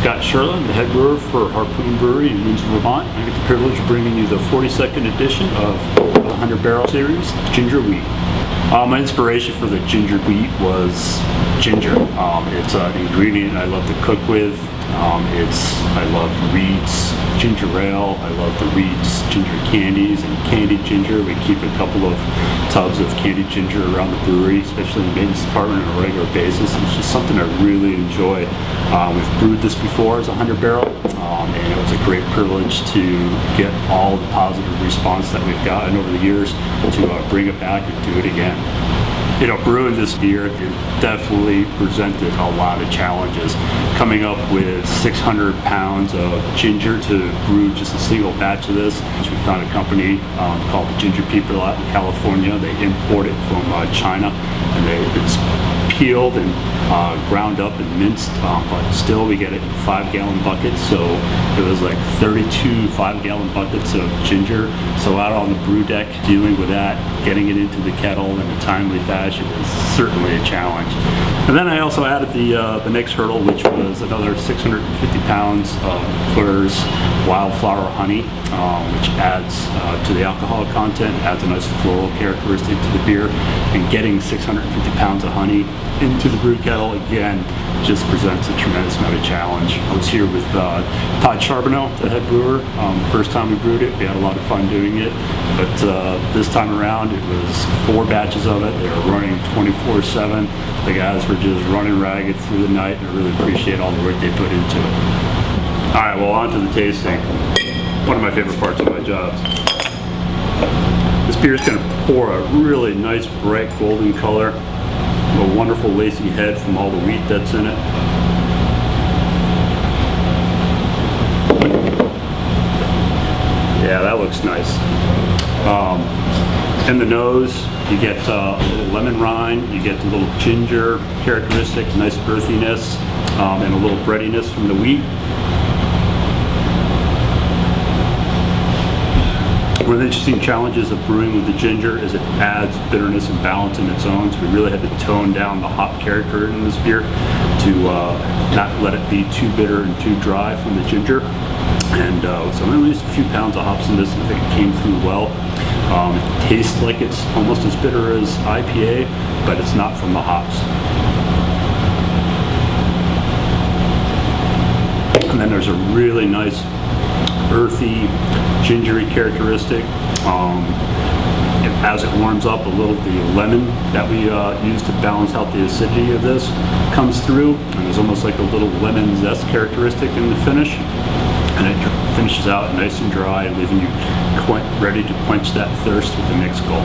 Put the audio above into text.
Scott Shirley, the head brewer for Harpoon Brewery in Windsor, Vermont. I get the privilege of bringing you the 42nd edition of the 100 Barrel Series, Ginger Wheat. My inspiration for the ginger wheat was ginger. It's an ingredient I love to cook with. I love Reed's ginger ale. I love the Reed's ginger candies and candied ginger. We keep a couple of tubs of candied ginger around the brewery, especially in the maintenance department on a regular basis. It's just something I really enjoy. We've brewed this before as a 100 barrel, and it was a great privilege to get all the positive response that we've gotten over the years to bring it back and do it again. You know, brewing this beer, it definitely presented a lot of challenges. Coming up with 600 pounds of ginger to brew just a single batch of this. We found a company called the Ginger People out in California. They import it from China, and it's peeled and ground up and minced, but still we get it in 5-gallon buckets. So it was like 32 5-gallon buckets of ginger. So out on the brew deck, dealing with that, getting it into the kettle in a timely fashion is certainly a challenge. And then I also added the next hurdle, which was another 650 pounds of Plur's wildflower honey, which adds to the alcohol content, adds a nice floral characteristic to the beer. And getting 650 pounds of honey into the brew kettle, again, just presents a tremendous amount of challenge. I was here with Todd Charbonneau, the head brewer. The first time we brewed it, we had a lot of fun doing it, but this time around it was 4 batches of it. They were running 24/7. The guys were just running ragged through the night, and I really appreciate all the work they put into it. All right, well, on to the tasting. One of my favorite parts of my jobs. This beer is going to pour a really nice, bright golden color, a wonderful lacy head from all the wheat that's in it. Yeah, that looks nice. In the nose, you get a little lemon rind, you get the little ginger characteristic, nice earthiness, and a little breadiness from the wheat. One of the interesting challenges of brewing with the ginger is it adds bitterness and balance in its own, so we really had to tone down the hop character in this beer to not let it be too bitter and too dry from the ginger. And so I only used a few pounds of hops in this, and I think it came through well. It tastes like it's almost as bitter as IPA, but it's not from the hops. And then there's a really nice earthy, gingery characteristic. As it warms up a little, the lemon that we use to balance out the acidity of this comes through, and there's almost like a little lemon zest characteristic in the finish. And it finishes out nice and dry, leaving you ready to quench that thirst with the next gulp.